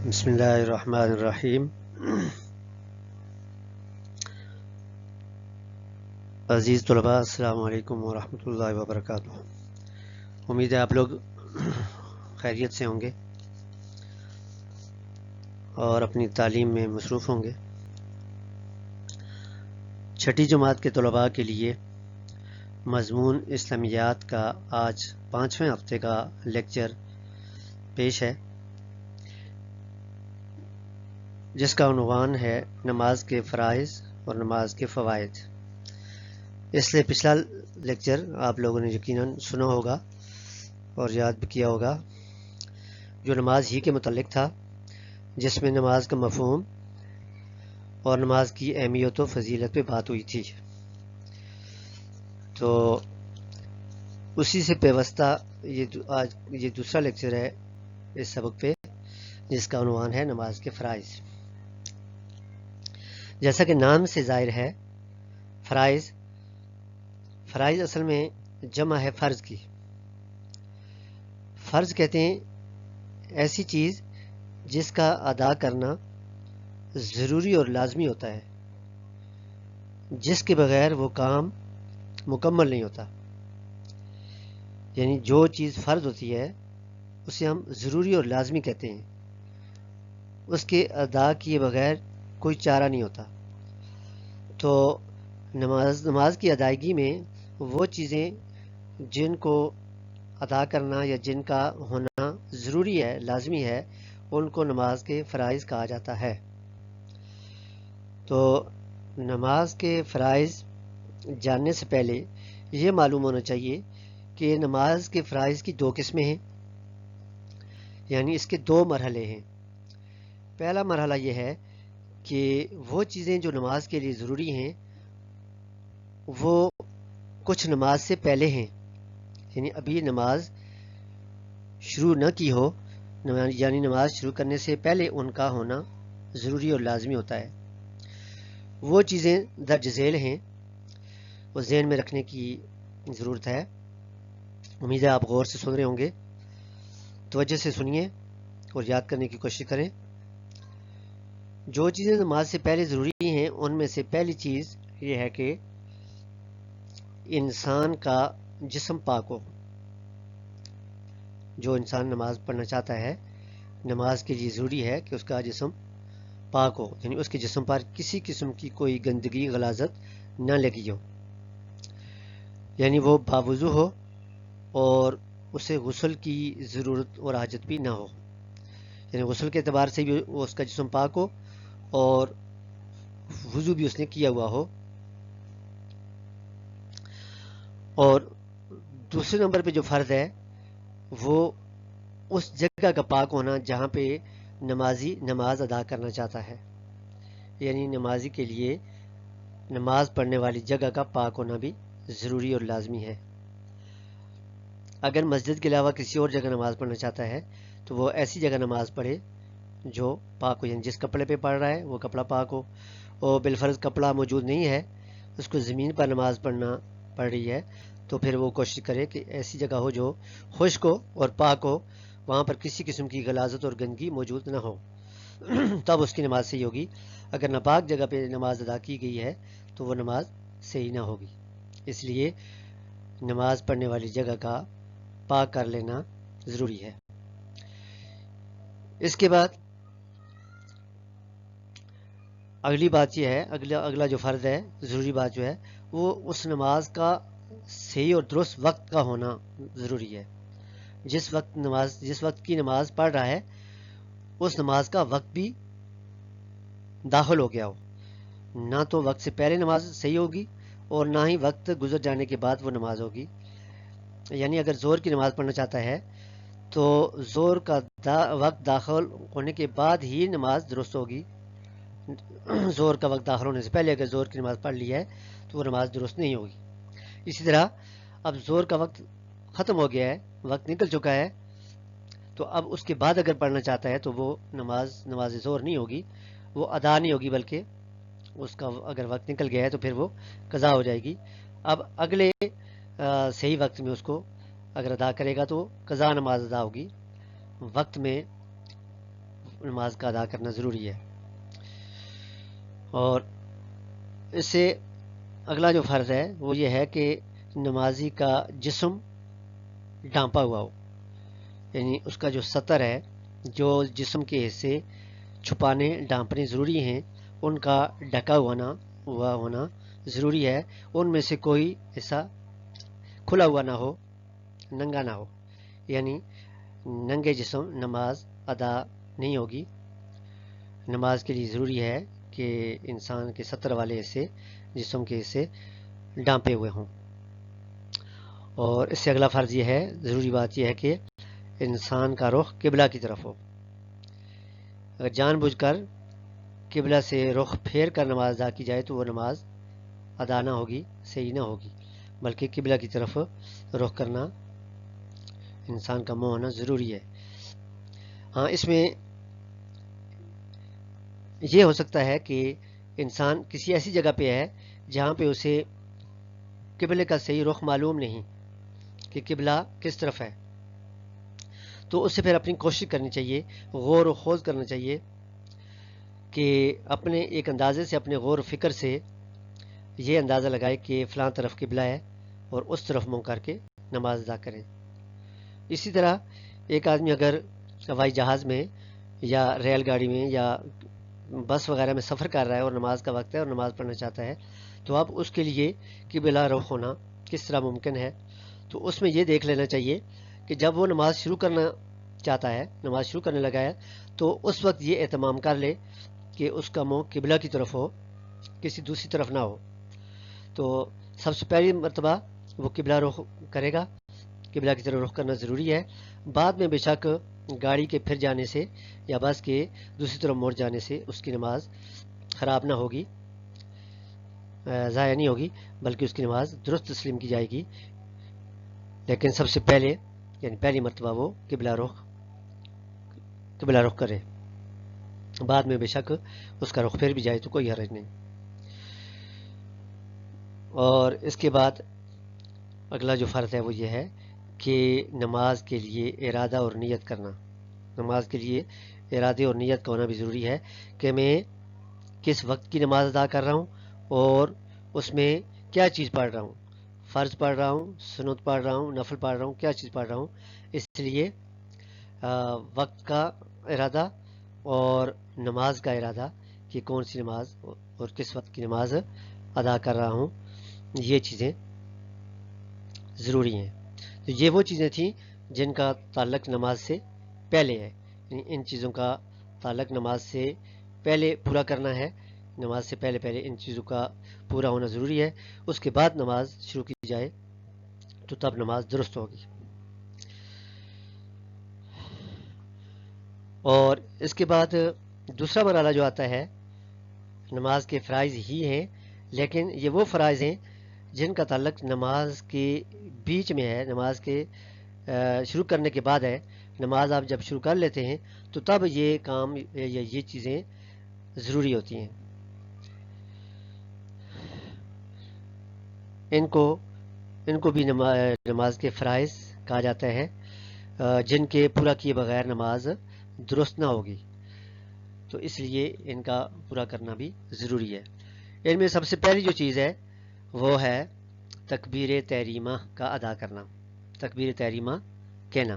بسم اللہ الرحمن الرحیم۔ عزیز طلباء، السلام علیکم ورحمۃ اللہ وبرکاتہ۔ امید ہے آپ لوگ خیریت سے ہوں گے اور اپنی تعلیم میں مصروف ہوں گے۔ چھٹی جماعت کے طلباء کے لیے مضمون اسلامیات کا آج 5ویں ہفتے کا لیکچر پیش ہے، جس کا عنوان ہے نماز کے فرائض اور نماز کے فوائد۔ اس لیے پچھلا لیکچر آپ لوگوں نے یقیناً سنا ہوگا اور یاد بھی کیا ہوگا، جو نماز ہی کے متعلق تھا، جس میں نماز کا مفہوم اور نماز کی اہمیت و فضیلت پہ بات ہوئی تھی۔ تو اسی سے پیوستہ آج یہ دوسرا لیکچر ہے اس سبق پہ، جس کا عنوان ہے نماز کے فرائض۔ جیسا کہ نام سے ظاہر ہے، فرائض اصل میں جمع ہے فرض کی۔ فرض کہتے ہیں ایسی چیز جس کا ادا کرنا ضروری اور لازمی ہوتا ہے، جس کے بغیر وہ کام مکمل نہیں ہوتا۔ یعنی جو چیز فرض ہوتی ہے اسے ہم ضروری اور لازمی کہتے ہیں، اس کے ادا کیے بغیر کوئی چارہ نہیں ہوتا۔ تو نماز کی ادائیگی میں وہ چیزیں جن کو ادا کرنا یا جن کا ہونا ضروری ہے، لازمی ہے، ان کو نماز کے فرائض کہا جاتا ہے۔ تو نماز کے فرائض جاننے سے پہلے یہ معلوم ہونا چاہیے کہ نماز کے فرائض کی دو قسمیں ہیں، یعنی اس کے دو مرحلے ہیں۔ پہلا مرحلہ یہ ہے کہ وہ چیزیں جو نماز کے لیے ضروری ہیں وہ کچھ نماز سے پہلے ہیں، یعنی ابھی نماز شروع نہ کی ہو، یعنی نماز شروع کرنے سے پہلے ان کا ہونا ضروری اور لازمی ہوتا ہے۔ وہ چیزیں درج ذیل ہیں، وہ ذہن میں رکھنے کی ضرورت ہے۔ امید ہے آپ غور سے سن رہے ہوں گے، توجہ سے سنیے اور یاد کرنے کی کوشش کریں۔ جو چیزیں نماز سے پہلے ضروری ہیں ان میں سے پہلی چیز یہ ہے کہ انسان کا جسم پاک ہو۔ جو انسان نماز پڑھنا چاہتا ہے، نماز کے لیے ضروری ہے کہ اس کا جسم پاک ہو، یعنی اس کے جسم پر کسی قسم کی کوئی گندگی غلاظت نہ لگی ہو، یعنی وہ باوضو ہو اور اسے غسل کی ضرورت اور حاجت بھی نہ ہو، یعنی غسل کے اعتبار سے بھی اس کا جسم پاک ہو اور وضو بھی اس نے کیا ہوا ہو۔ اور دوسرے نمبر پہ جو فرض ہے وہ اس جگہ کا پاک ہونا جہاں پہ نمازی نماز ادا کرنا چاہتا ہے، یعنی نمازی کے لیے نماز پڑھنے والی جگہ کا پاک ہونا بھی ضروری اور لازمی ہے۔ اگر مسجد کے علاوہ کسی اور جگہ نماز پڑھنا چاہتا ہے تو وہ ایسی جگہ نماز پڑھے جو پاک ہو، یعنی جس کپڑے پہ پڑھ رہا ہے وہ کپڑا پاک ہو، اور بالفرض کپڑا موجود نہیں ہے، اس کو زمین پر نماز پڑھ رہی ہے، تو پھر وہ کوشش کرے کہ ایسی جگہ ہو جو خشک ہو اور پاک ہو، وہاں پر کسی قسم کی غلاظت اور گندگی موجود نہ ہو، تب اس کی نماز صحیح ہوگی۔ اگر ناپاک جگہ پہ نماز ادا کی گئی ہے تو وہ نماز صحیح نہ ہوگی۔ اس لیے نماز پڑھنے والی جگہ کا پاک کر لینا ضروری ہے۔ اس کے بعد اگلی بات یہ ہے، اگلا جو فرض ہے، ضروری بات جو ہے، وہ اس نماز کا صحیح اور درست وقت کا ہونا ضروری ہے۔ جس وقت کی نماز پڑھ رہا ہے اس نماز کا وقت بھی داخل ہو گیا ہو، نہ تو وقت سے پہلے نماز صحیح ہوگی اور نہ ہی وقت گزر جانے کے بعد وہ نماز ہوگی۔ یعنی اگر زور کی نماز پڑھنا چاہتا ہے تو زور کا وقت داخل ہونے کے بعد ہی نماز درست ہوگی۔ زور کا وقت داخل ہونے سے پہلے اگر زور کی نماز پڑھ لی ہے تو وہ نماز درست نہیں ہوگی۔ اسی طرح اب زور کا وقت ختم ہو گیا ہے، وقت نکل چکا ہے، تو اب اس کے بعد اگر پڑھنا چاہتا ہے تو وہ نماز زور نہیں ہوگی، وہ ادا نہیں ہوگی، بلکہ اس کا اگر وقت نکل گیا ہے تو پھر وہ قضا ہو جائے گی۔ اب اگلے صحیح وقت میں اس کو اگر ادا کرے گا تو قضا نماز ادا ہوگی۔ وقت میں نماز کا ادا کرنا ضروری ہے۔ اور اس سے اگلا جو فرض ہے وہ یہ ہے کہ نمازی کا جسم ڈھانپا ہوا ہو، یعنی اس کا جو سطر ہے، جو جسم کے حصے چھپانے ڈھانپنے ضروری ہیں، ان کا ڈھکا ہوا ہونا ضروری ہے۔ ان میں سے کوئی حصہ کھلا ہوا نہ ہو، ننگا نہ ہو، یعنی ننگے جسم نماز ادا نہیں ہوگی۔ نماز کے لیے ضروری ہے کہ انسان کے سطر والے حصے، جسم کے حصے ڈھانپے ہوئے ہوں۔ اور اس سے اگلا فرض یہ ہے، ضروری بات یہ ہے کہ انسان کا رخ قبلہ کی طرف ہو۔ اگر جان بوجھ کر قبلہ سے رخ پھیر کر نماز ادا کی جائے تو وہ نماز ادا نہ ہوگی، صحیح نہ ہوگی، بلکہ قبلہ کی طرف رخ کرنا انسان کا منہ ہونا ضروری ہے۔ ہاں، اس میں یہ ہو سکتا ہے کہ انسان کسی ایسی جگہ پہ ہے جہاں پہ اسے قبلے کا صحیح رخ معلوم نہیں کہ قبلہ کس طرف ہے، تو اس سے پھر اپنی کوشش کرنی چاہیے، غور و خوض کرنا چاہیے کہ اپنے ایک اندازے سے، اپنے غور و فکر سے یہ اندازہ لگائے کہ فلاں طرف قبلہ ہے اور اس طرف منہ کر کے نماز ادا کریں۔ اسی طرح ایک آدمی اگر ہوائی جہاز میں یا ریل گاڑی میں یا بس وغیرہ میں سفر کر رہا ہے اور نماز کا وقت ہے اور نماز پڑھنا چاہتا ہے، تو اب اس کے لیے قبلہ رخ ہونا کس طرح ممکن ہے؟ تو اس میں یہ دیکھ لینا چاہیے کہ جب وہ نماز شروع کرنا چاہتا ہے، نماز شروع کرنے لگا ہے، تو اس وقت یہ اہتمام کر لے کہ اس کا منہ قبلہ کی طرف ہو، کسی دوسری طرف نہ ہو۔ تو سب سے پہلی مرتبہ وہ قبلہ رخ کرے گا، قبلہ کی طرف رخ کرنا ضروری ہے۔ بعد میں بے شک گاڑی کے پھر جانے سے یا بس کے دوسری طرف مڑ جانے سے اس کی نماز خراب نہ ہوگی، ضائع نہیں ہوگی، بلکہ اس کی نماز درست تسلیم کی جائے گی۔ لیکن سب سے پہلے یعنی پہلی مرتبہ وہ قبلہ رخ کرے، بعد میں بے شک اس کا رخ پھر بھی جائے تو کوئی حرج نہیں۔ اور اس کے بعد اگلا جو فرض ہے وہ یہ ہے کہ نماز کے لیے ارادہ اور نیت کرنا۔ نماز کے لیے ارادے اور نیت کا ہونا بھی ضروری ہے کہ میں کس وقت کی نماز ادا کر رہا ہوں اور اس میں کیا چیز پڑھ رہا ہوں، فرض پڑھ رہا ہوں، سنت پڑھ رہا ہوں، نفل پڑھ رہا ہوں، کیا چیز پڑھ رہا ہوں۔ اس لیے وقت کا ارادہ اور نماز کا ارادہ کہ کون سی نماز اور کس وقت کی نماز ادا کر رہا ہوں، یہ چیزیں ضروری ہیں۔ تو یہ وہ چیزیں تھیں جن کا تعلق نماز سے پہلے ہے، یعنی ان چیزوں کا تعلق نماز سے پہلے پورا کرنا ہے، نماز سے پہلے ان چیزوں کا پورا ہونا ضروری ہے۔ اس کے بعد نماز شروع کی جائے تو تب نماز درست ہوگی۔ اور اس کے بعد دوسرا مرحلہ جو آتا ہے، نماز کے فرائض ہی ہیں، لیکن یہ وہ فرائض ہیں جن کا تعلق نماز کے بیچ میں ہے، نماز کے شروع کرنے کے بعد ہے۔ نماز آپ جب شروع کر لیتے ہیں تو تب یہ کام یا یہ چیزیں ضروری ہوتی ہیں۔ ان کو بھی نماز کے فرائض کہا جاتا ہے، جن کے پورا کیے بغیر نماز درست نہ ہوگی، تو اس لیے ان کا پورا کرنا بھی ضروری ہے۔ ان میں سب سے پہلی جو چیز ہے وہ ہے تکبیر تحریمہ کا ادا کرنا، تکبیر تحریمہ کہنا۔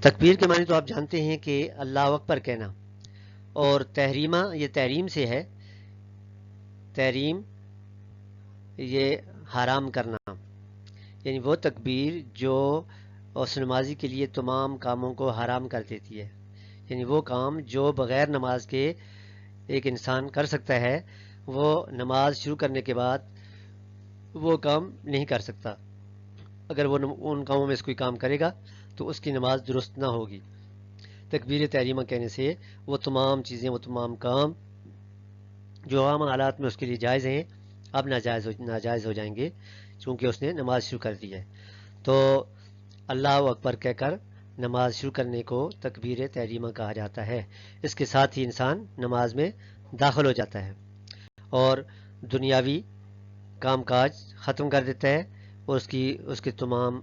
تکبیر کے معنی تو آپ جانتے ہیں کہ اللہ اکبر کہنا، اور تحریمہ یہ تحریم سے ہے، تحریم یہ حرام کرنا، یعنی وہ تکبیر جو اس نمازی کے لیے تمام کاموں کو حرام کر دیتی ہے، یعنی وہ کام جو بغیر نماز کے ایک انسان کر سکتا ہے، وہ نماز شروع کرنے کے بعد وہ کام نہیں کر سکتا۔ اگر وہ ان کاموں میں سے کوئی کام کرے گا تو اس کی نماز درست نہ ہوگی۔ تکبیر تحریمہ کہنے سے وہ تمام چیزیں، وہ تمام کام جو عام حالات میں اس کے لیے جائز ہیں اب ناجائز ہو جائیں گے، چونکہ اس نے نماز شروع کر دی ہے۔ تو اللہ اکبر کہہ کر نماز شروع کرنے کو تکبیر تحریمہ کہا جاتا ہے۔ اس کے ساتھ ہی انسان نماز میں داخل ہو جاتا ہے اور دنیاوی کام کاج ختم کر دیتا ہے اور اس کے تمام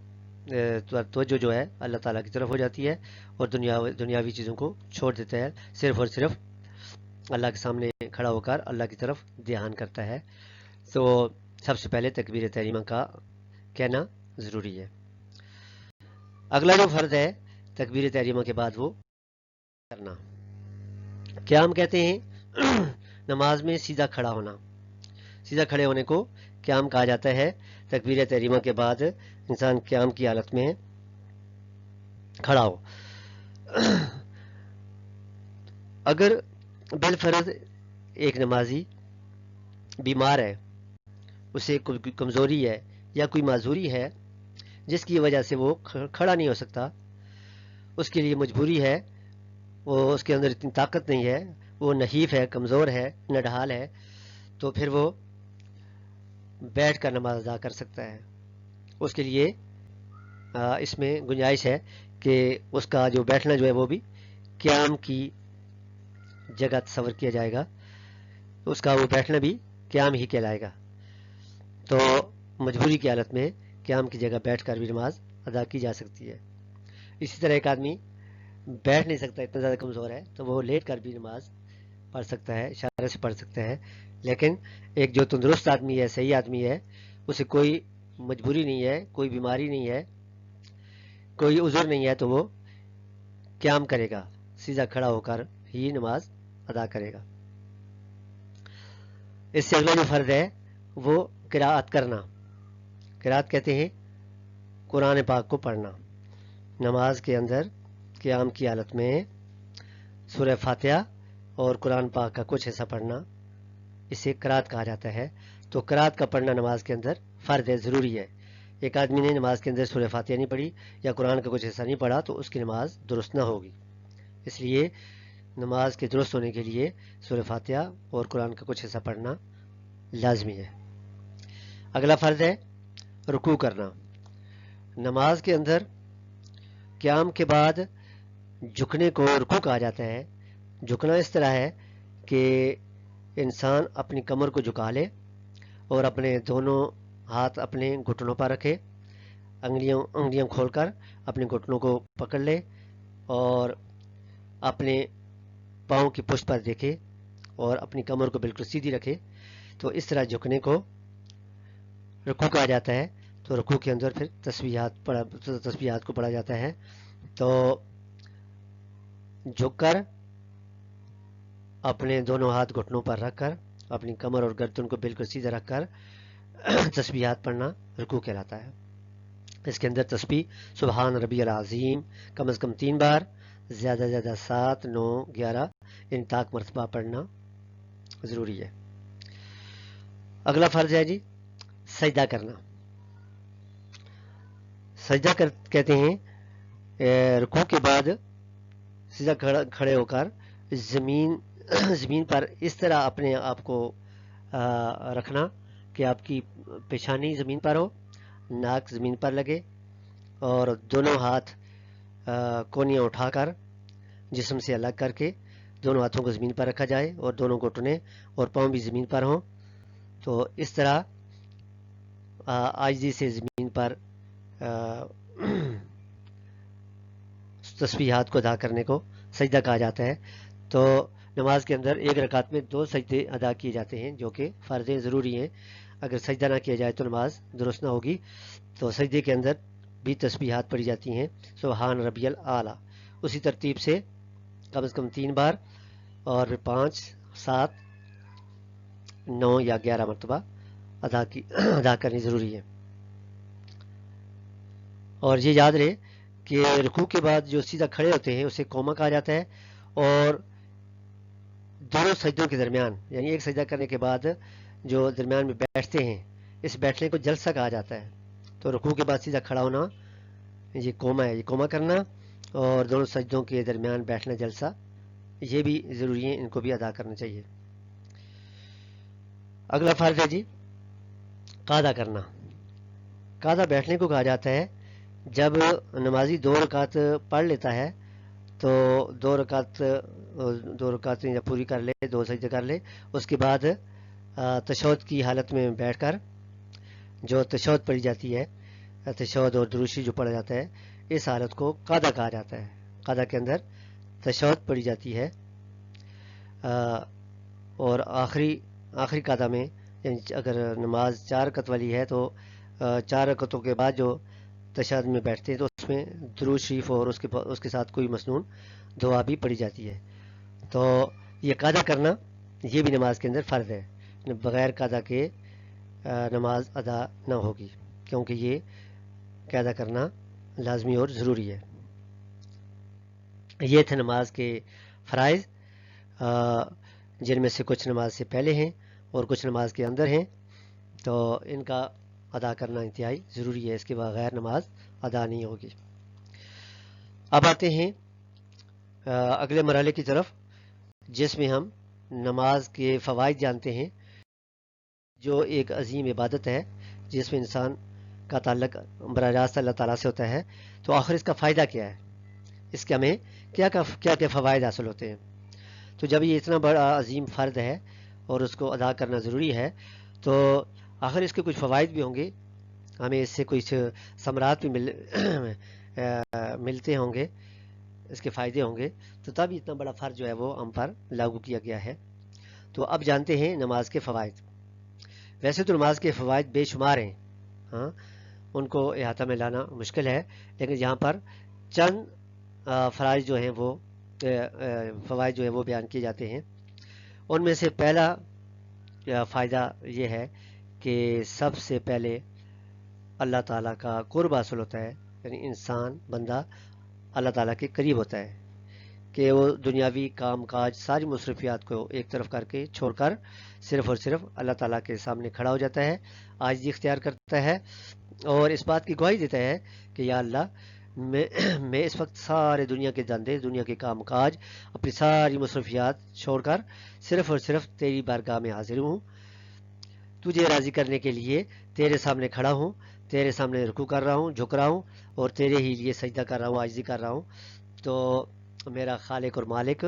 توجہ جو ہے اللہ تعالیٰ کی طرف ہو جاتی ہے اور دنیاوی چیزوں کو چھوڑ دیتا ہے، صرف اور صرف اللہ کے سامنے کھڑا ہو کر اللہ کی طرف دھیان کرتا ہے۔ تو سب سے پہلے تکبیر تحریمہ کا کہنا ضروری ہے۔ اگلا جو فرض ہے تکبیر تحریمہ کے بعد وہ کرنا، کیا ہم کہتے ہیں نماز میں سیدھا کھڑا ہونا، سیدھا کھڑے ہونے کو قیام کہا جاتا ہے۔ تکبیر تحریمہ کے بعد انسان قیام کی حالت میں کھڑا ہو۔ اگر بالفرض ایک نمازی بیمار ہے، اسے کوئی کمزوری ہے یا کوئی معذوری ہے جس کی وجہ سے وہ کھڑا نہیں ہو سکتا، اس کے لیے مجبوری ہے، وہ اس کے اندر اتنی طاقت نہیں ہے، وہ نحیف ہے، کمزور ہے، نڈھال ہے، تو پھر وہ بیٹھ کر نماز ادا کر سکتا ہے۔ اس کے لیے اس میں گنجائش ہے کہ اس کا جو بیٹھنا جو ہے وہ بھی قیام کی جگہ تصور کیا جائے گا، اس کا وہ بیٹھنا بھی قیام ہی کہلائے گا۔ تو مجبوری کی حالت میں قیام کی جگہ بیٹھ کر بھی نماز ادا کی جا سکتی ہے۔ اسی طرح ایک آدمی بیٹھ نہیں سکتا، اتنا زیادہ کمزور ہے، تو وہ لیٹ کر بھی نماز پڑھ سکتا ہے، اشارے سے پڑھ سکتا ہے۔ لیکن ایک جو تندرست آدمی ہے، صحیح آدمی ہے، اسے کوئی مجبوری نہیں ہے، کوئی بیماری نہیں ہے، کوئی عذر نہیں ہے، تو وہ قیام کرے گا، سیدھا کھڑا ہو کر ہی نماز ادا کرے گا۔ اس سے اگلا جو فرض ہے وہ قراءت کرنا، قراءت کہتے ہیں قرآن پاک کو پڑھنا۔ نماز کے اندر قیام کی حالت میں سورہ فاتحہ اور قرآن پاک کا کچھ حصہ پڑھنا، اسے قراءت کہا جاتا ہے۔ تو قراءت کا پڑھنا نماز کے اندر فرض ہے، ضروری ہے۔ ایک آدمی نے نماز کے اندر سورہ فاتحہ نہیں پڑھی یا قرآن کا کچھ حصہ نہیں پڑھا تو اس کی نماز درست نہ ہوگی۔ اس لیے نماز کے درست ہونے کے لیے سورہ فاتحہ اور قرآن کا کچھ حصہ پڑھنا لازمی ہے۔ اگلا فرض ہے رکوع کرنا۔ نماز کے اندر قیام کے بعد جھکنے کو رکوع کہا جاتا ہے۔ جھکنا اس طرح ہے کہ انسان اپنی کمر کو جھکا لے اور اپنے دونوں ہاتھ اپنے گھٹنوں پر رکھے، انگلیاں کھول کر اپنے گھٹنوں کو پکڑ لے اور اپنے پاؤں کی پشت پر دیکھے اور اپنی کمر کو بالکل سیدھی رکھے۔ تو اس طرح جھکنے کو رکوع کہا جاتا ہے۔ تو رکوع کے اندر پھر تسبیحات کو پڑھا جاتا ہے۔ تو جھک کر اپنے دونوں ہاتھ گھٹنوں پر رکھ کر اپنی کمر اور گردن کو بالکل سیدھا رکھ کر تسبیحات پڑھنا رکوع کہلاتا ہے۔ اس کے اندر تسبیح سبحان ربی العظیم کم از کم 3 بار، زیادہ 7، 9، 11 انطاق مرتبہ پڑھنا ضروری ہے۔ اگلا فرض ہے جی سجدہ کرنا۔ سجدہ کہتے ہیں رکوع کے بعد سیدھا کھڑے ہو کر زمین پر اس طرح اپنے آپ کو رکھنا کہ آپ کی پیشانی زمین پر ہو، ناک زمین پر لگے اور دونوں ہاتھ کونیاں اٹھا کر جسم سے الگ کر کے دونوں ہاتھوں کو زمین پر رکھا جائے اور دونوں گھٹنے اور پاؤں بھی زمین پر ہوں۔ تو اس طرح عاجزی سے زمین پر تسبیحات کو ادا کرنے کو سجدہ کہا جاتا ہے۔ تو نماز کے اندر ایک رکعت میں 2 سجدے ادا کیے جاتے ہیں جو کہ فرض ضروری ہیں۔ اگر سجدہ نہ کیا جائے تو نماز درست نہ ہوگی۔ تو سجدے کے اندر بھی تسبیحات پڑھی جاتی ہیں سبحان ربی الاعلیٰ، اسی ترتیب سے کم از کم 3 بار اور 5، 7، 9 یا 11 مرتبہ ادا کرنی ضروری ہے۔ اور یہ یاد رہے کہ رکوع کے بعد جو سیدھا کھڑے ہوتے ہیں اسے قوما کہا جاتا ہے، اور دونوں سجدوں کے درمیان یعنی ایک سجدہ کرنے کے بعد جو درمیان میں بیٹھتے ہیں اس بیٹھنے کو جلسہ کہا جاتا ہے۔ تو رکوع کے بعد سیدھا کھڑا ہونا یہ قوما ہے، یہ قوما کرنا، اور دونوں سجدوں کے درمیان بیٹھنا جلسہ یہ بھی ضروری ہیں، ان کو بھی ادا کرنا چاہیے۔ اگلا فرض ہے جی قعدہ کرنا۔ قعدہ بیٹھنے کو کہا جاتا ہے جب نمازی 2 رکعت پڑھ لیتا ہے تو 2 رکعت جب پوری کر لے، 2 سجدے کر لے، اس کے بعد تشہد کی حالت میں بیٹھ کر جو تشہد پڑھی جاتی ہے تشہد اور درود شریف جو پڑھا جاتا ہے، اس حالت کو قادہ کہا جاتا ہے. قادہ کے اندر تشہد پڑھی جاتی ہے، اور آخری قادہ میں، یعنی اگر نماز 4 رکعت والی ہے تو 4 رکعتوں کے بعد جو تشہد میں بیٹھتے ہیں تو اس میں درود شریف اور اس کے ساتھ کوئی مسنون دعا بھی پڑھی جاتی ہے. تو یہ قادہ کرنا یہ بھی نماز کے اندر فرض ہے. بغیر قادہ کے نماز ادا نہ ہوگی، کیونکہ یہ قادہ کرنا لازمی اور ضروری ہے. یہ تھے نماز کے فرائض، جن میں سے کچھ نماز سے پہلے ہیں اور کچھ نماز کے اندر ہیں. تو ان کا ادا کرنا انتہائی ضروری ہے، اس کے بغیر نماز ادا نہیں ہوگی. اب آتے ہیں اگلے مرحلے کی طرف، جس میں ہم نماز کے فوائد جانتے ہیں، جو ایک عظیم عبادت ہے جس میں انسان کا تعلق براہ راست اللہ تعالیٰ سے ہوتا ہے. تو آخر اس کا فائدہ کیا ہے، اس کے ہمیں کیا کیا فوائد حاصل ہوتے ہیں. تو جب یہ اتنا بڑا عظیم فرض ہے اور اس کو ادا کرنا ضروری ہے، تو آخر اس کے کچھ فوائد بھی ہوں گے، ہمیں اس سے کچھ ثمرات بھی ملتے ہوں گے، اس کے فائدے ہوں گے. تو تب اتنا بڑا فرض جو ہے وہ ہم پر لاگو کیا گیا ہے. تو اب جانتے ہیں نماز کے فوائد. ویسے تو نماز کے فوائد بے شمار ہیں، ہاں، ان کو احاطہ میں لانا مشکل ہے، لیکن یہاں پر چند فرائض جو ہیں وہ فوائد جو ہیں وہ بیان کیے جاتے ہیں. ان میں سے پہلا فائدہ یہ ہے کہ سب سے پہلے اللہ تعالیٰ کا قرب حاصل ہوتا ہے، یعنی انسان بندہ اللہ تعالیٰ کے قریب ہوتا ہے، کہ وہ دنیاوی کام کاج ساری مصروفیات کو ایک طرف کر کے چھوڑ کر صرف اور صرف اللہ تعالیٰ کے سامنے کھڑا ہو جاتا ہے، عاجزی اختیار کرتا ہے اور اس بات کی گواہی دیتا ہے کہ یا اللہ، میں اس وقت سارے دنیا کے دھندے، دنیا کے کام کاج، اپنی ساری مصروفیات چھوڑ کر صرف اور صرف تیری بارگاہ میں حاضر ہوں، تجھے راضی کرنے کے لیے تیرے سامنے کھڑا ہوں، تیرے سامنے رکوع کر رہا ہوں، جھک رہا ہوں اور تیرے ہی لیے سجدہ کر رہا ہوں، عاجزی کر رہا ہوں. تو میرا خالق اور مالک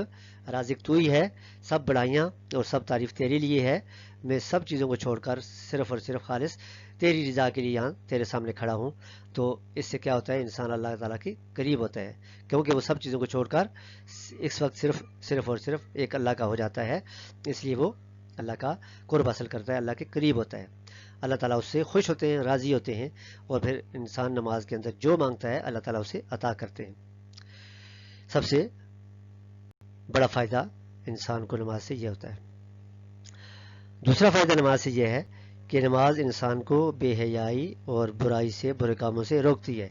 رازق تو ہی ہے، سب بڑائیاں اور سب تعریف تیرے لیے ہے. میں سب چیزوں کو چھوڑ کر صرف اور صرف خالص تیری رضا کے لیے یہاں تیرے سامنے کھڑا ہوں. تو اس سے کیا ہوتا ہے، انسان اللہ تعالیٰ کے قریب ہوتا ہے، کیونکہ وہ سب چیزوں کو چھوڑ کر اس وقت صرف اور صرف ایک اللہ کا ہو جاتا ہے. اس لیے وہ اللہ کا قرب حاصل کرتا ہے، اللہ کے قریب ہوتا ہے. اللہ تعالیٰ اس سے خوش ہوتے ہیں، راضی ہوتے ہیں، اور پھر انسان نماز کے اندر جو مانگتا ہے اللہ تعالیٰ اسے عطا کرتے ہیں. سب سے بڑا فائدہ انسان کو نماز سے یہ ہوتا ہے. دوسرا فائدہ نماز سے یہ ہے کہ نماز انسان کو بے حیائی اور برائی سے، برے کاموں سے روکتی ہے.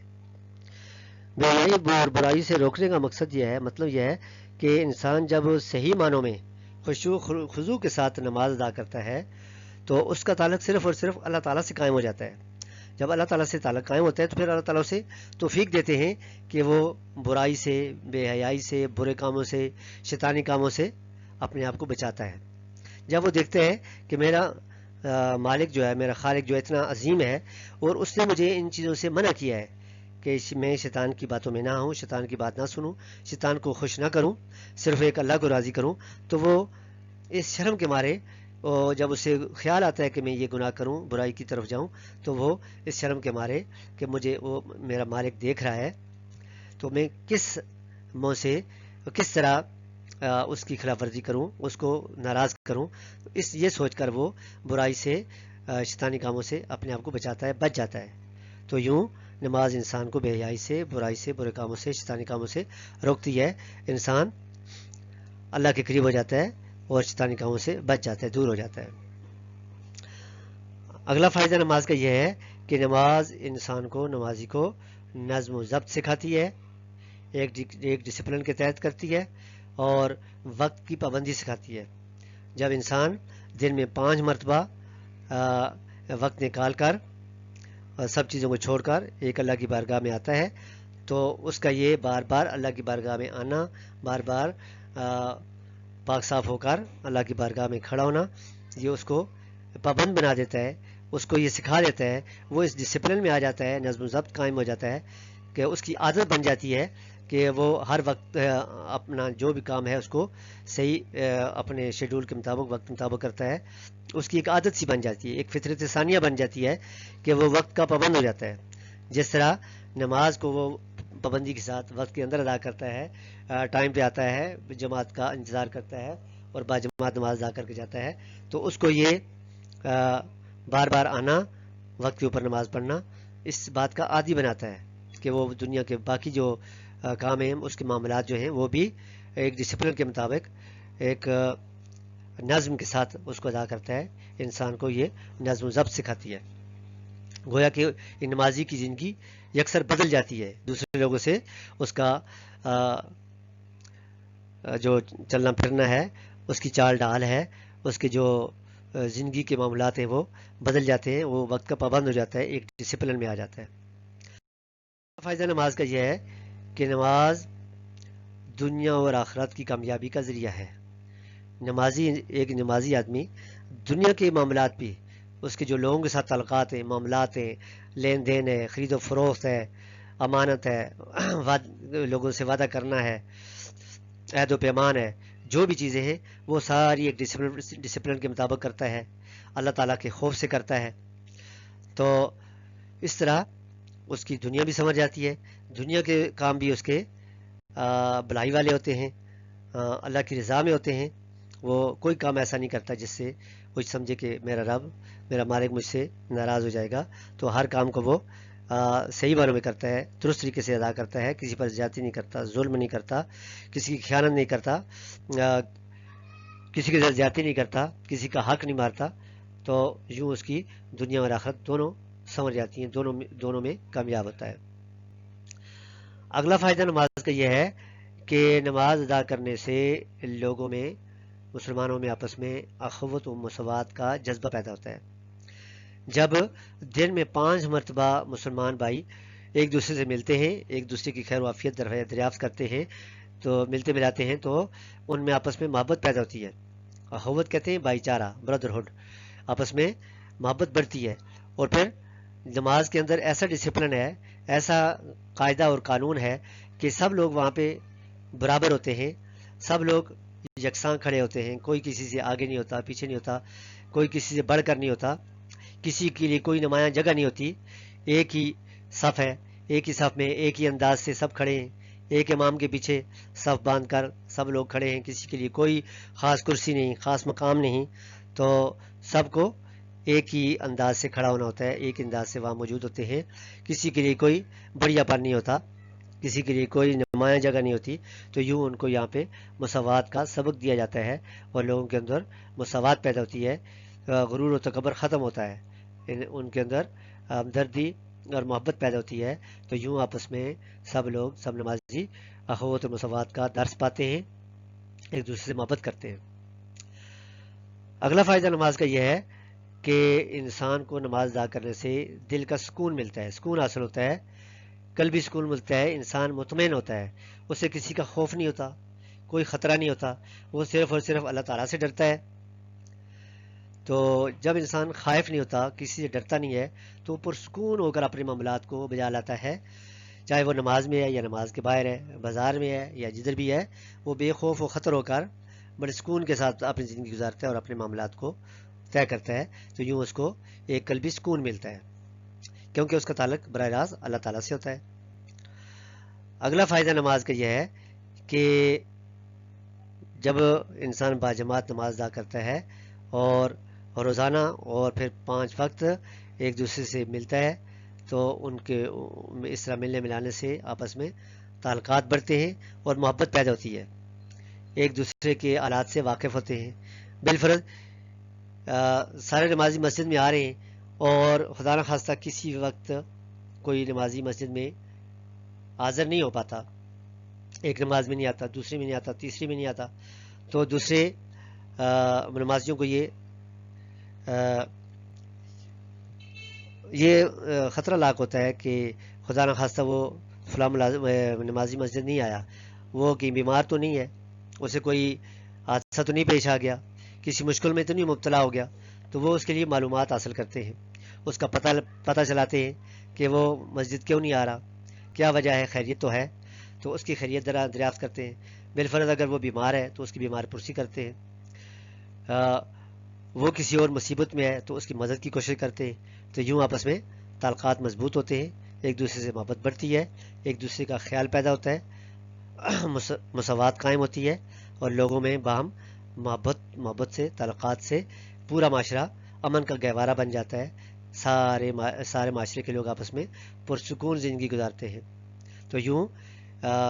بے حیائی اور برائی سے روکنے کا مقصد یہ ہے، مطلب یہ ہے کہ انسان جب صحیح معنوں میں خشوع خضوع کے ساتھ نماز ادا کرتا ہے تو اس کا تعلق صرف اور صرف اللہ تعالیٰ سے قائم ہو جاتا ہے. جب اللہ تعالیٰ سے تعلق قائم ہوتا ہے تو پھر اللہ تعالیٰ سے توفیق دیتے ہیں کہ وہ برائی سے، بے حیائی سے، برے کاموں سے، شیطانی کاموں سے اپنے آپ کو بچاتا ہے. جب وہ دیکھتے ہیں کہ میرا مالک جو ہے، میرا خالق جو اتنا عظیم ہے اور اس نے مجھے ان چیزوں سے منع کیا ہے کہ میں شیطان کی باتوں میں نہ ہوں، شیطان کی بات نہ سنوں، شیطان کو خوش نہ کروں، صرف ایک اللہ کو راضی کروں، تو وہ اس شرم کے مارے، جب اسے خیال آتا ہے کہ میں یہ گناہ کروں، برائی کی طرف جاؤں، تو وہ اس شرم کے مارے کہ مجھے وہ میرا مالک دیکھ رہا ہے تو میں کس منہ سے، کس طرح اس کی خلاف ورزی کروں، اس کو ناراض کروں، یہ سوچ کر وہ برائی سے، شیطانی کاموں سے اپنے آپ کو بچاتا ہے، بچ جاتا ہے. تو یوں نماز انسان کو بے حیائی سے، برائی سے، برے کاموں سے، شیطانی کاموں سے روکتی ہے. انسان اللہ کے قریب ہو جاتا ہے اور شیطانی کاموں سے بچ جاتا ہے، دور ہو جاتا ہے. اگلا فائدہ نماز کا یہ ہے کہ نماز انسان کو، نمازی کو نظم و ضبط سکھاتی ہے، ایک ڈسپلن کے تحت کرتی ہے اور وقت کی پابندی سکھاتی ہے. جب انسان دن میں 5 مرتبہ وقت نکال کر سب چیزوں کو چھوڑ کر ایک اللہ کی بارگاہ میں آتا ہے تو اس کا یہ بار بار اللہ کی بارگاہ میں آنا، بار بار پاک صاف ہو کر اللہ کی بارگاہ میں کھڑا ہونا، یہ اس کو پابند بنا دیتا ہے، اس کو یہ سکھا دیتا ہے. وہ اس ڈسپلن میں آ جاتا ہے، نظم و ضبط قائم ہو جاتا ہے کہ اس کی عادت بن جاتی ہے کہ وہ ہر وقت اپنا جو بھی کام ہے اس کو صحیح اپنے شیڈول کے مطابق، وقت مطابق کرتا ہے. اس کی ایک عادت سی بن جاتی ہے، ایک فطرت ثانیہ بن جاتی ہے کہ وہ وقت کا پابند ہو جاتا ہے. جس طرح نماز کو وہ پابندی کے ساتھ وقت کے اندر ادا کرتا ہے، ٹائم پہ آتا ہے، جماعت کا انتظار کرتا ہے اور باجماعت نماز ادا کر کے جاتا ہے، تو اس کو یہ بار بار آنا، وقت کے اوپر نماز پڑھنا، اس بات کا عادی بناتا ہے کہ وہ دنیا کے باقی جو کام ہیں، اس کے معاملات جو ہیں، وہ بھی ایک ڈسپلن کے مطابق، ایک نظم کے ساتھ اس کو ادا کرتا ہے. انسان کو یہ نظم و ضبط سکھاتی ہے. گویا کہ نمازی کی زندگی یکسر بدل جاتی ہے دوسرے لوگوں سے، اس کا جو چلنا پھرنا ہے، اس کی چال ڈال ہے، اس کے جو زندگی کے معاملات ہیں وہ بدل جاتے ہیں، وہ وقت کا پابند ہو جاتا ہے، ایک ڈسپلن میں آ جاتا ہے. فائدہ نماز کا یہ ہے کہ نماز دنیا اور آخرت کی کامیابی کا ذریعہ ہے. ایک نمازی آدمی دنیا کے معاملات بھی، اس کے جو لوگوں کے ساتھ تعلقات ہیں، معاملات ہیں، لین دین ہے، خرید و فروخت ہے، امانت ہے، لوگوں سے وعدہ کرنا ہے، عہد و پیمان ہے، جو بھی چیزیں ہیں وہ ساری ایک ڈسپلن کے مطابق کرتا ہے، اللہ تعالیٰ کے خوف سے کرتا ہے. تو اس طرح اس کی دنیا بھی سمجھ جاتی ہے، دنیا کے کام بھی اس کے بھلائی والے ہوتے ہیں، اللہ کی رضا میں ہوتے ہیں. وہ کوئی کام ایسا نہیں کرتا جس سے وہ سمجھے کہ میرا رب، میرا مالک مجھ سے ناراض ہو جائے گا. تو ہر کام کو وہ صحیح باروں میں کرتا ہے، درست طریقے سے ادا کرتا ہے، کسی پر زیادتی نہیں کرتا، ظلم نہیں کرتا، کسی کی خیانت نہیں کرتا، کسی کے ساتھ زیادتی نہیں کرتا، کسی کا حق نہیں مارتا. تو یوں اس کی دنیا اور آخرت دونوں سمجھ جاتی ہیں، دونوں میں کامیاب ہوتا ہے. اگلا فائدہ نماز کا یہ ہے کہ نماز ادا کرنے سے لوگوں میں، مسلمانوں میں آپس میں اخوت و مساوات کا جذبہ پیدا ہوتا ہے. جب دن میں 5 مرتبہ مسلمان بھائی ایک دوسرے سے ملتے ہیں، ایک دوسرے کی خیر و عافیت دریافت کرتے ہیں، تو ملتے ملاتے ہیں، تو ان میں آپس میں محبت پیدا ہوتی ہے. اخوت کہتے ہیں بھائی چارہ، بردرہڈ، آپس میں محبت بڑھتی ہے. اور پھر نماز کے اندر ایسا ڈسپلن ہے، ایسا قاعدہ اور قانون ہے کہ سب لوگ وہاں پہ برابر ہوتے ہیں، سب لوگ یکساں کھڑے ہوتے ہیں، کوئی کسی سے آگے نہیں ہوتا، پیچھے نہیں ہوتا، کوئی کسی سے بڑھ کر نہیں ہوتا، کسی کے لیے کوئی نمایاں جگہ نہیں ہوتی. ایک ہی صف ہے، ایک ہی صف میں ایک ہی انداز سے سب کھڑے ہیں، ایک امام کے پیچھے صف باندھ کر سب لوگ کھڑے ہیں، کسی کے لیے کوئی خاص کرسی نہیں، خاص مقام نہیں. تو سب کو ایک ہی انداز سے کھڑا ہونا ہوتا ہے، ایک انداز سے وہاں موجود ہوتے ہیں. کسی کے لیے کوئی بڑھیا پن نہیں ہوتا، کسی کے لیے کوئی نمایاں جگہ نہیں ہوتی. تو یوں ان کو یہاں پہ مساوات کا سبق دیا جاتا ہے اور لوگوں کے اندر مساوات پیدا ہوتی ہے، غرور و تکبر ختم ہوتا ہے، ان کے اندر ہمدردی اور محبت پیدا ہوتی ہے. تو یوں آپس میں سب لوگ، سب نمازی اخوت و مساوات کا درس پاتے ہیں، ایک دوسرے سے محبت کرتے ہیں. اگلا فائدہ نماز کا یہ ہے کہ انسان کو نماز ادا کرنے سے دل کا سکون ملتا ہے، سکون حاصل ہوتا ہے، قلبی سکون ملتا ہے، انسان مطمئن ہوتا ہے، اسے کسی کا خوف نہیں ہوتا، کوئی خطرہ نہیں ہوتا، وہ صرف اور صرف اللہ تعالیٰ سے ڈرتا ہے. تو جب انسان خائف نہیں ہوتا، کسی سے ڈرتا نہیں ہے، تو وہ پرسکون ہو کر اپنے معاملات کو بجا لاتا ہے، چاہے وہ نماز میں ہے یا نماز کے باہر ہے، بازار میں ہے یا جدھر بھی ہے، وہ بے خوف و خطر ہو کر بڑے سکون کے ساتھ اپنی زندگی گزارتا ہے اور اپنے معاملات کو طے کرتا ہے. تو یوں اس کو ایک قلبی سکون ملتا ہے، کیونکہ اس کا تعلق براہ راست اللہ تعالیٰ سے ہوتا ہے. اگلا فائدہ نماز کا یہ ہے کہ جب انسان باجماعت نماز ادا کرتا ہے اور روزانہ اور پھر 5 وقت ایک دوسرے سے ملتا ہے، تو ان کے اس طرح ملنے ملانے سے آپس میں تعلقات بڑھتے ہیں اور محبت پیدا ہوتی ہے، ایک دوسرے کے حالات سے واقف ہوتے ہیں. بالفرض سارے نمازی مسجد میں آ رہے ہیں اور خدا نخواستہ کسی وقت کوئی نمازی مسجد میں حاضر نہیں ہو پاتا، ایک نماز میں نہیں آتا، دوسری میں نہیں آتا، تیسری میں نہیں آتا، تو دوسرے نمازیوں کو یہ خطرہ لاحق ہوتا ہے کہ خدا نخواستہ وہ فلاں نمازی مسجد نہیں آیا، وہ کہ بیمار تو نہیں ہے، اسے کوئی حادثہ تو نہیں پیش آ گیا، کسی مشکل میں تو نہیں مبتلا ہو گیا. تو وہ اس کے لیے معلومات حاصل کرتے ہیں، اس کا پتہ چلاتے ہیں کہ وہ مسجد کیوں نہیں آ رہا، کیا وجہ ہے، خیریت تو ہے، تو اس کی خیریت دریافت کرتے ہیں. بالفرض اگر وہ بیمار ہے تو اس کی بیمار پرسی کرتے ہیں، وہ کسی اور مصیبت میں ہے تو اس کی مدد کی کوشش کرتے ہیں. تو یوں آپس میں تعلقات مضبوط ہوتے ہیں، ایک دوسرے سے محبت بڑھتی ہے، ایک دوسرے کا خیال پیدا ہوتا ہے، مساوات قائم ہوتی ہے، اور لوگوں میں باہم محبت سے، تعلقات سے پورا معاشرہ امن کا گہوارہ بن جاتا ہے. سارے معاشرے کے لوگ آپس میں پرسکون زندگی گزارتے ہیں. تو یوں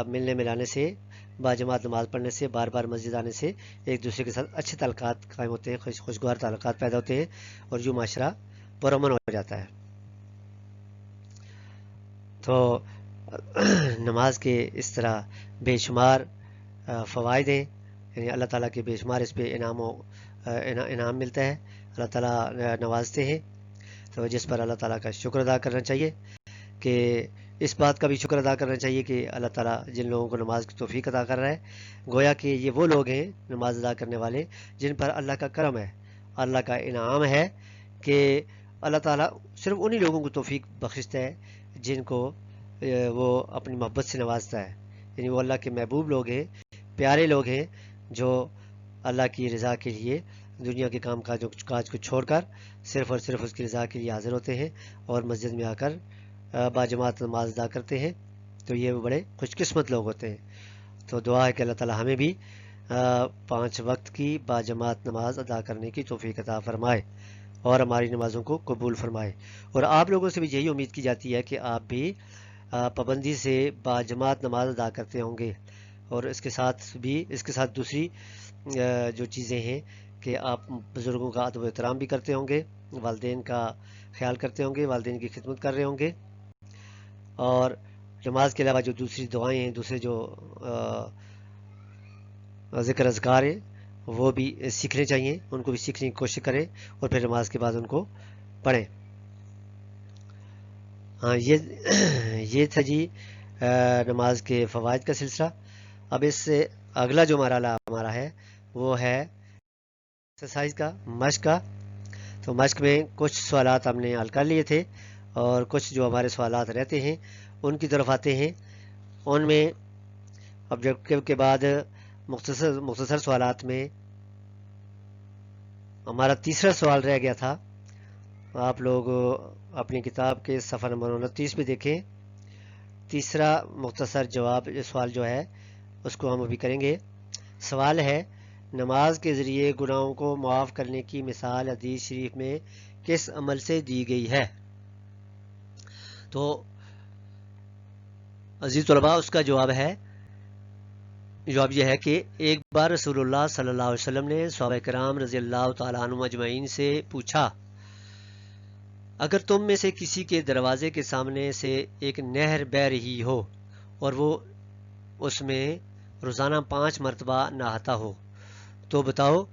ملنے ملانے سے، باجماعت نماز پڑھنے سے، بار بار مسجد آنے سے ایک دوسرے کے ساتھ اچھے تعلقات قائم ہوتے ہیں، خوشگوار تعلقات پیدا ہوتے ہیں، اور یوں معاشرہ پرامن ہو جاتا ہے. تو نماز کے اس طرح بے شمار فوائد ہیں، یعنی اللہ تعالیٰ کے بے شمار اس پہ انعام ملتا ہے، اللہ تعالیٰ نوازتے ہیں. تو جس پر اللہ تعالیٰ کا شکر ادا کرنا چاہیے، کہ اس بات کا بھی شکر ادا کرنا چاہیے کہ اللہ تعالیٰ جن لوگوں کو نماز کی توفیق عطا کر رہا ہے، گویا کہ یہ وہ لوگ ہیں نماز ادا کرنے والے جن پر اللہ کا کرم ہے، اللہ کا انعام ہے، کہ اللہ تعالیٰ صرف انہی لوگوں کو توفیق بخشتا ہے جن کو وہ اپنی محبت سے نوازتا ہے. یعنی وہ اللہ کے محبوب لوگ ہیں، پیارے لوگ ہیں، جو اللہ کی رضا کے لیے دنیا کے کام کاج کو چھوڑ کر صرف اور صرف اس کی رضا کے لیے حاضر ہوتے ہیں اور مسجد میں آ کر باجماعت نماز ادا کرتے ہیں. تو یہ بڑے خوش قسمت لوگ ہوتے ہیں. تو دعا ہے کہ اللہ تعالیٰ ہمیں بھی 5 وقت کی باجماعت نماز ادا کرنے کی توفیق عطا فرمائے اور ہماری نمازوں کو قبول فرمائے. اور آپ لوگوں سے بھی یہی امید کی جاتی ہے کہ آپ بھی پابندی سے باجماعت نماز ادا کرتے ہوں گے، اور اس کے ساتھ دوسری جو چیزیں ہیں کہ آپ بزرگوں کا ادب و احترام بھی کرتے ہوں گے، والدین کا خیال کرتے ہوں گے، والدین کی خدمت کر رہے ہوں گے، اور نماز کے علاوہ جو دوسری دعائیں ہیں، دوسرے جو ذکر اذکار ہیں، وہ بھی سیکھنے چاہیے، ان کو بھی سیکھنے کی کوشش کریں اور پھر نماز کے بعد ان کو پڑھیں. ہاں، یہ تھا جی نماز کے فوائد کا سلسلہ. اب اس سے اگلا جو مرحلہ ہمارا ہے وہ ہے ایکسرسائز کا، مشق کا. تو مشق میں کچھ سوالات ہم نے حل کر لیے تھے، اور کچھ جو ہمارے سوالات رہتے ہیں ان کی طرف آتے ہیں. ان میں آبجیکٹیو کے بعد مختصر سوالات میں ہمارا تیسرا سوال رہ گیا تھا. آپ لوگ اپنی کتاب کے صفحہ نمبر 29 پہ دیکھیں. تیسرا مختصر سوال جو ہے اس کو ہم ابھی کریں گے. سوال ہے، نماز کے ذریعے گناہوں کو معاف کرنے کی مثال حدیث شریف میں کس عمل سے دی گئی ہے؟ تو عزیز طلباء، اس کا جواب یہ ہے کہ ایک بار رسول اللہ صلی اللہ علیہ وسلم نے صحابہ کرام رضی اللہ تعالیٰ عنہم اجمعین سے پوچھا، اگر تم میں سے کسی کے دروازے کے سامنے سے ایک نہر بہہ رہی ہو اور وہ اس میں روزانہ 5 مرتبہ نہاتا ہو، تو بتاؤ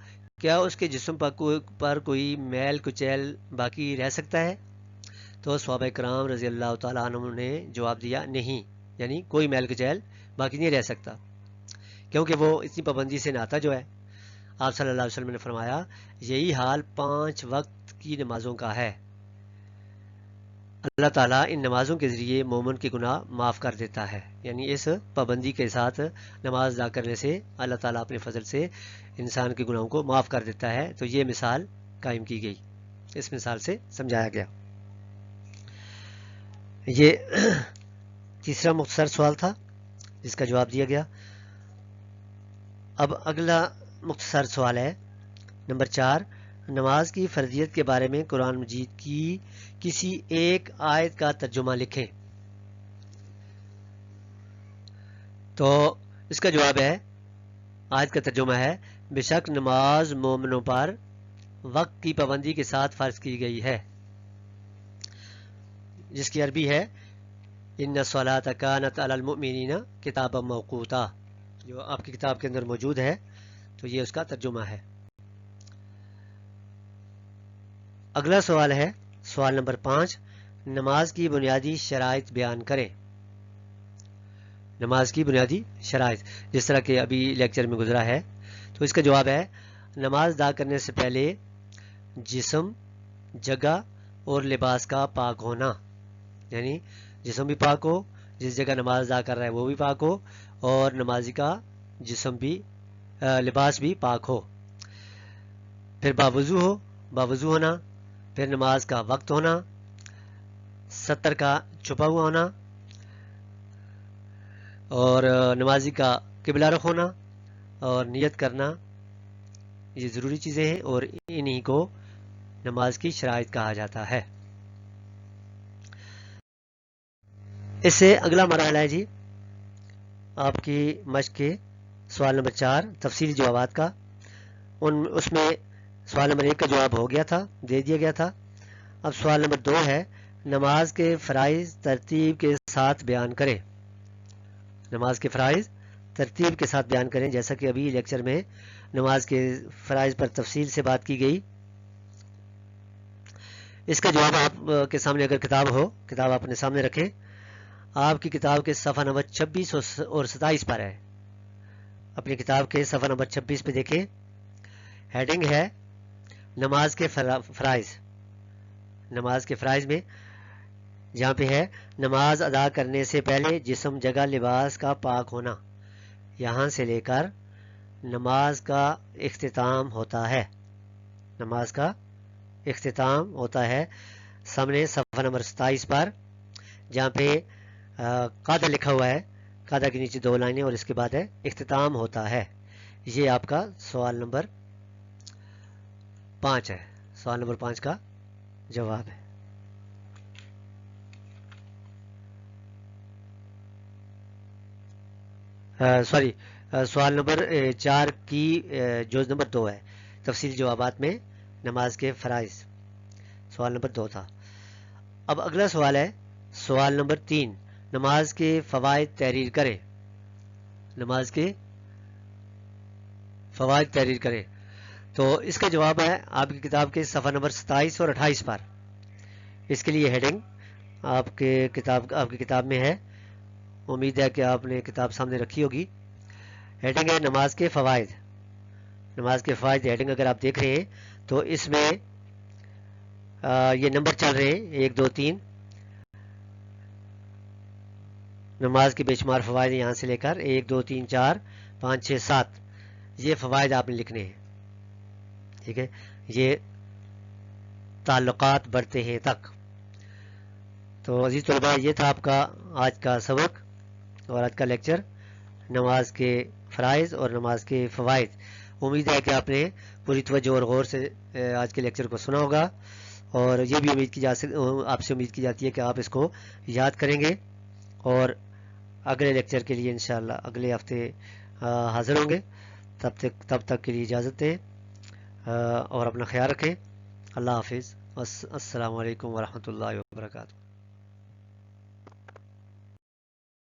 کیا اس کے جسم پر کوئی میل کچیل باقی رہ سکتا ہے؟ تو صحابہ کرام رضی اللہ تعالیٰ عنہ نے جواب دیا، نہیں، یعنی کوئی میل کچیل باقی نہیں رہ سکتا، کیونکہ وہ اتنی پابندی سے نہاتا جو ہے. آپ صلی اللہ علیہ وسلم نے فرمایا، یہی حال 5 وقت کی نمازوں کا ہے. اللہ تعالیٰ ان نمازوں کے ذریعے مومن کے گناہ معاف کر دیتا ہے. یعنی اس پابندی کے ساتھ نماز ادا کرنے سے اللہ تعالیٰ اپنے فضل سے انسان کے گناہوں کو معاف کر دیتا ہے. تو یہ مثال قائم کی گئی، اس مثال سے سمجھایا گیا. یہ تیسرا مختصر سوال تھا جس کا جواب دیا گیا. اب اگلا مختصر سوال ہے نمبر 4، نماز کی فرضیت کے بارے میں قرآن مجید کی کسی ایک آیت کا ترجمہ لکھیں. تو اس کا جواب ہے، آیت کا ترجمہ ہے، بے شک نماز مومنوں پر وقت کی پابندی کے ساتھ فرض کی گئی ہے، جس کی عربی ہے ان الصلاۃ کانت علی المؤمنین کتابا موقوتا، جو آپ کی کتاب کے اندر موجود ہے. تو یہ اس کا ترجمہ ہے. اگلا سوال ہے سوال نمبر 5، نماز کی بنیادی شرائط بیان کریں. نماز کی بنیادی شرائط جس طرح کہ ابھی لیکچر میں گزرا ہے. تو اس کا جواب ہے، نماز ادا کرنے سے پہلے جسم، جگہ اور لباس کا پاک ہونا. یعنی جسم بھی پاک ہو، جس جگہ نماز ادا کر رہا ہے وہ بھی پاک ہو، اور نمازی کا جسم بھی لباس بھی پاک ہو. پھر باوضو ہونا، پھر نماز کا وقت ہونا، 70 کا چھپا ہوا ہونا اور نمازی کا قبلہ رخ ہونا اور نیت کرنا، یہ ضروری چیزیں ہیں اور انہی کو نماز کی شرائط کہا جاتا ہے۔ اس سے اگلا مرحلہ ہے جی آپ کی مشق کے سوال نمبر 4 تفصیلی جوابات کا۔ اس میں سوال نمبر 1 کا جواب ہو گیا تھا، دے دیا گیا تھا۔ اب سوال نمبر 2 ہے نماز کے فرائض ترتیب کے ساتھ بیان کریں۔ نماز کے فرائض ترتیب کے ساتھ بیان کریں، جیسا کہ ابھی لیکچر میں نماز کے فرائض پر تفصیل سے بات کی گئی۔ اس کا جواب آپ کے سامنے اگر کتاب ہو، کتاب آپ اپنے سامنے رکھیں، آپ کی کتاب کے صفحہ نمبر 26 اور 27 پر ہے۔ اپنی کتاب کے صفحہ نمبر 26 پہ دیکھیں، ہیڈنگ ہے نماز کے فرائض۔ نماز کے فرائض میں جہاں پہ ہے نماز ادا کرنے سے پہلے جسم، جگہ، لباس کا پاک ہونا، یہاں سے لے کر نماز کا اختتام ہوتا ہے۔ نماز کا اختتام ہوتا ہے سامنے صفحہ نمبر 27 پر، جہاں پہ قاعدہ لکھا ہوا ہے، قاعدہ کے نیچے 2 لائنیں اور اس کے بعد ہے اختتام ہوتا ہے۔ یہ آپ کا سوال نمبر 5 ہے، سوال نمبر 5 کا جواب ہے۔ سوال نمبر 4 کی جوز نمبر 2 ہے، تفصیلی جوابات میں نماز کے فرائض، سوال نمبر 2 تھا۔ اب اگلا سوال ہے سوال نمبر 3، نماز کے فوائد تحریر کریں۔ نماز کے فوائد تحریر کریں، تو اس کا جواب ہے آپ کی کتاب کے صفحہ نمبر 27 اور 28 پر۔ اس کے لیے ہیڈنگ آپ کی کتاب میں ہے، امید ہے کہ آپ نے کتاب سامنے رکھی ہوگی۔ ہیڈنگ ہے نماز کے فوائد۔ نماز کے فوائد ہیڈنگ اگر آپ دیکھ رہے ہیں تو اس میں یہ نمبر چل رہے ہیں 1 2 3، نماز کے بے شمار فوائد یہاں سے لے کر 1 2 3 4 5 6 7، یہ فوائد آپ نے لکھنے ہیں، ٹھیک ہے، یہ تعلقات بڑھتے ہیں تک۔ تو عزیز طلباء، یہ تھا آپ کا آج کا سبق اور آج کا لیکچر، نماز کے فرائض اور نماز کے فوائد۔ امید ہے کہ آپ نے پوری توجہ اور غور سے آج کے لیکچر کو سنا ہوگا، اور یہ بھی آپ سے امید کی جاتی ہے کہ آپ اس کو یاد کریں گے اور اگلے لیکچر کے لیے انشاءاللہ اگلے ہفتے حاضر ہوں گے۔ تب تک کے لیے اجازت دیں اور اپنا خیال رکھیں۔ اللہ حافظ، السلام علیکم ورحمۃ اللہ وبرکاتہ۔